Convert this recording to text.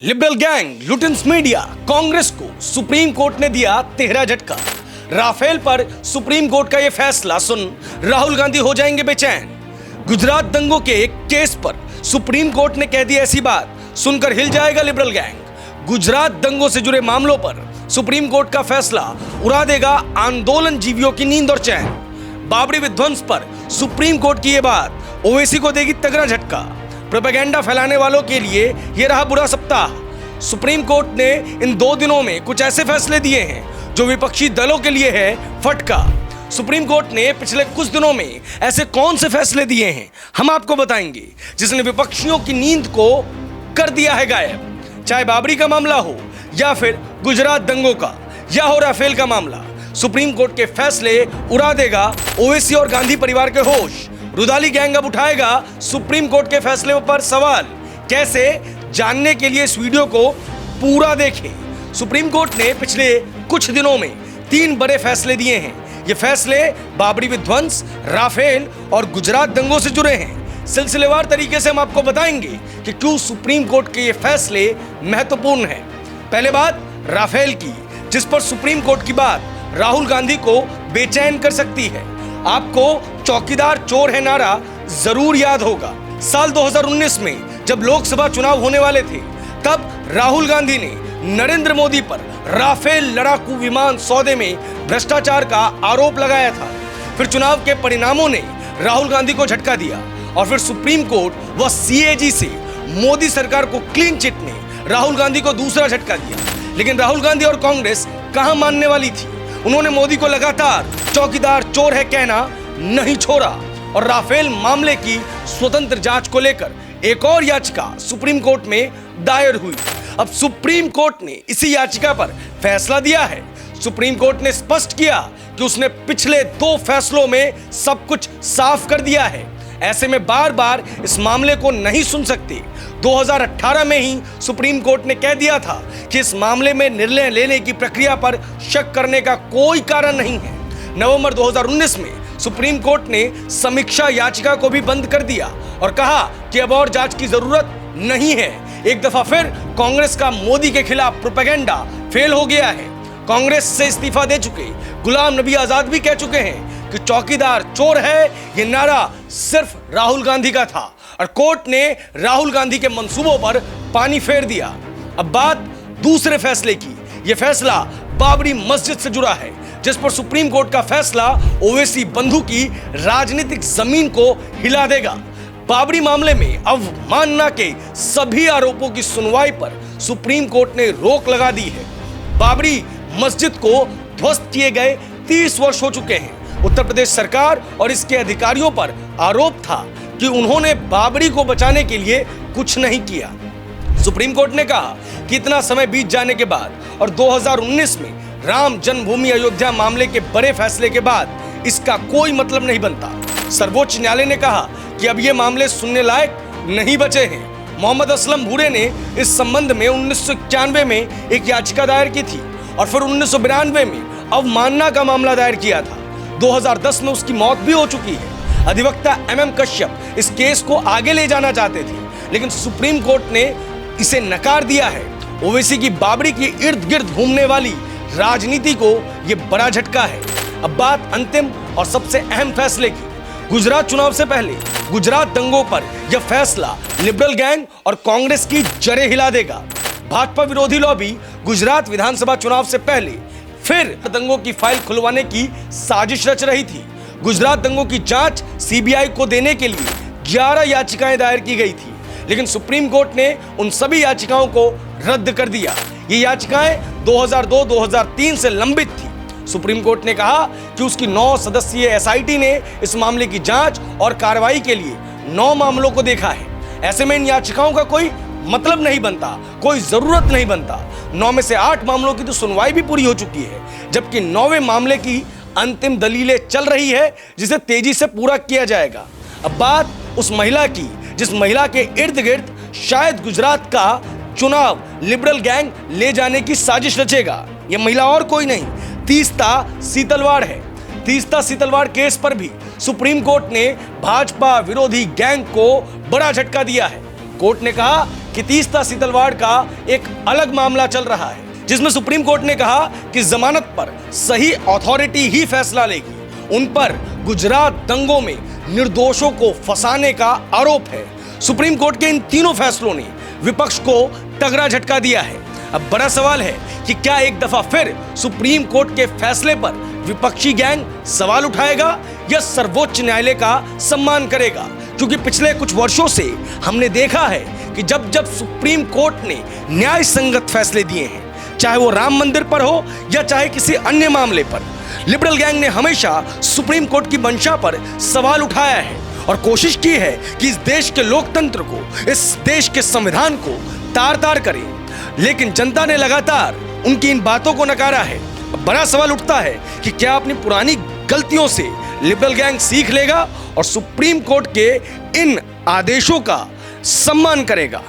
Liberal gang Lutyens media Congress को supreme court ने दिया 13 झटका। राफेल पर सुप्रीम कोर्ट का यह फैसला सुन राहुल गांधी हो जाएंगे बेचैन। गुजरात दंगों के एक केस पर सुप्रीम कोर्ट ने कह दी ऐसी बात, सुनकर हिल जाएगा लिबरल गैंग। गुजरात दंगों से जुड़े मामलों पर सुप्रीम कोर्ट का फैसला उड़ा देगा आंदोलन जीवियों की नींद और चैन। बाबरी विध्वंस पर सुप्रीम कोर्ट की यह बात ओवैसी को देगी तगड़ा झटका। प्रोपेगेंडा फैलाने वालों के लिए यह रहा बुरा सप्ताह। सुप्रीम कोर्ट ने इन 2 दिनों में कुछ ऐसे फैसले दिए हैं जो विपक्षी दलों के लिए है फटका। सुप्रीम कोर्ट ने पिछले कुछ दिनों में ऐसे कौन से फैसले दिए हैं हम आपको बताएंगे, जिसने विपक्षियों की नींद को कर दिया है गायब। चाहे बाबरी का मामला हो या फिर गुजरात दंगों का या हो राफेल का मामला, सुप्रीम कोर्ट के फैसले उड़ा देगा ओवैसी और गांधी परिवार के होश। रुदाली गैंग अब उठाएगा सुप्रीम कोर्ट के फैसले पर सवाल। कैसे, जानने के लिए इस वीडियो को पूरा देखें। सुप्रीम कोर्ट ने पिछले कुछ दिनों में 3 बड़े फैसले दिए हैं। ये फैसले बाबरी विध्वंस, राफेल और गुजरात दंगों से जुड़े हैं। सिलसिलेवार तरीके से हम आपको बताएंगे कि क्यों सुप्रीम कोर्ट के ये फैसले महत्वपूर्ण हैं। पहले बात राफेल की, जिस पर सुप्रीम कोर्ट की बात राहुल गांधी को बेचैन कर सकती है। आपको चौकीदार चोर है नारा जरूर याद होगा। साल 2019 में जब लोकसभा चुनाव होने वाले थे, तब राहुल गांधी ने नरेंद्र मोदी पर राफेल लड़ाकू विमान सौदे में भ्रष्टाचार का आरोप लगाया था। फिर चुनाव के परिणामों ने राहुल गांधी को झटका दिया और फिर सुप्रीम कोर्ट व सीएजी से मोदी सरकार को क्लीन चिट ने राहुल गांधी को दूसरा झटका दिया। लेकिन राहुल गांधी और कांग्रेस कहां मानने वाली थी। उन्होंने मोदी को लगातार चौकीदार चोर है कहना नहीं छोड़ा और राफेल मामले की स्वतंत्र जांच को लेकर एक और याचिका सुप्रीम कोर्ट में दायर हुई। अब सुप्रीम कोर्ट ने इसी याचिका पर फैसला दिया है। सुप्रीम कोर्ट ने स्पष्ट किया कि उसने पिछले 2 फैसलों में सब कुछ साफ कर दिया है। ऐसे में बार बार इस मामले को नहीं सुन सकते। 2018 में ही सुप्रीम कोर्ट ने कह दिया था कि इस मामले में निर्णय लेने की प्रक्रिया पर शक करने का कोई कारण नहीं है। नवंबर 2019 में सुप्रीम कोर्ट ने समीक्षा याचिका को भी बंद कर दिया और कहा कि अब और जांच की जरूरत नहीं है। एक दफा फिर कांग्रेस का मोदी के खिलाफ प्रोपेगेंडा फेल हो गया है। कांग्रेस से इस्तीफा दे चुके गुलाम नबी आजाद भी कह चुके हैं कि चौकीदार चोर है, ये नारा सिर्फ राहुल गांधी का था और कोर्ट ने राहुल गांधी के मंसूबों पर पानी फेर दिया। अब बात दूसरे फैसले की। यह फैसला बाबरी मस्जिद से जुड़ा है, जिस पर सुप्रीम कोर्ट का फैसला ओवैसी बंधु की राजनीतिक जमीन को हिला देगा। बाबरी मामले में अवमानना के सभी आरोपों की सुनवाई पर सुप्रीम कोर्ट ने रोक लगा दी है। बाबरी मस्जिद को ध्वस्त किए गए 30 वर्ष हो चुके हैं। उत्तर प्रदेश सरकार और इसके अधिकारियों पर आरोप था कि उन्होंने बाबरी को बचाने के लिए कुछ नहीं किया। सुप्रीम कोर्ट ने कहा कि इतना समय बीत जाने के बाद और 2019 में राम जन्मभूमि अयोध्या मामले के बड़े फैसले के बाद इसका कोई मतलब नहीं बनता। सर्वोच्च न्यायालय ने कहा कि अब ये मामले सुनने लायक नहीं बचे हैं। मोहम्मद असलम भूरे ने इस संबंध में 1991 में एक याचिका दायर की थी और फिर 1992 में अवमानना का मामला दायर किया था। 2010 में उसकी मौत भी हो चुकी है। अधिवक्ता MM कश्यप इस केस को आगे ले जाना चाहते थे, लेकिन सुप्रीम कोर्ट ने इसे नकार दिया है। ओवैसी की बाबरी के इर्द गिर्द घूमने वाली राजनीति को यह बड़ा झटका है। अब बात अंतिम और सबसे अहम फैसले की। गुजरात चुनाव से पहले गुजरात दंगों पर यह फैसला लिबरल गैंग और कांग्रेस की जड़ें हिला देगा। भाजपा विरोधी लॉबी गुजरात विधानसभा चुनाव से पहले फिर दंगों की फाइल खुलवाने की साजिश रच रही थी। गुजरात दंगों की जांच CBI को देने के लिए 11 याचिकाएं दायर की गई थी, लेकिन सुप्रीम कोर्ट ने उन सभी याचिकाओं को रद्द कर दिया। ये याचिकाएं 2002-2003 से लंबित थी। सुप्रीम कोर्ट ने कहा कि उसकी 9 सदस्यीय SIT ने इस मामले की जांच और कार्रवाई के लिए 9 मामलों को देखा है। ऐसे में इन याचिकाओं का कोई मतलब नहीं बनता, कोई जरूरत नहीं बनता। 9 में से 8 मामलों की तो सुनवाई भी पूरी हो चुकी है, जबकि 9वें मामले की अंतिम दलीलें चल रही है, जिसे तेजी से पूरा किया जाएगा। अब बात उस महिला की जिस महिला के इर्द गिर्द शायद गुजरात का चुनाव लिबरल गैंग ले जाने की साजिश रचेगा। यह महिला और कोई नहीं, तीस्ता सीतलवाड़ है। तीस्ता सीतलवाड़ केस पर भी सुप्रीम कोर्ट ने भाजपा विरोधी गैंग को बड़ा झटका दिया है। कोर्ट ने कहा कि तीस्ता सीतलवाड़ का एक अलग मामला चल रहा है, जिसमें सुप्रीम कोर्ट ने कहा कि जमानत पर सही अथॉरिटी ही फैसला लेगी। उन पर गुजरात दंगों में निर्दोषों को फंसाने का आरोप है। सुप्रीम कोर्ट के इन तीनों फैसलों ने विपक्ष को तगड़ा झटका दिया है। अब बड़ा सवाल है कि क्या एक दफा फिर सुप्रीम कोर्ट के फैसले पर विपक्षी गैंग सवाल उठाएगा या सर्वोच्च न्यायालय का सम्मान करेगा? क्योंकि पिछले कुछ वर्षों से हमने देखा है कि जब जब सुप्रीम कोर्ट ने न्याय संगत फैसले दिए हैं, चाहे वो राम मंदिर पर हो या चाहे किसी अन्य मामले पर, लिबरल गैंग ने हमेशा सुप्रीम कोर्ट की मंशा पर सवाल उठाया है और कोशिश की है कि इस देश के लोकतंत्र को, इस देश के संविधान को तार तार करे। लेकिन जनता ने लगातार उनकी इन बातों को नकारा है। बड़ा सवाल उठता है कि क्या अपनी पुरानी गलतियों से लिबरल गैंग सीख लेगा और सुप्रीम कोर्ट के इन आदेशों का सम्मान करेगा?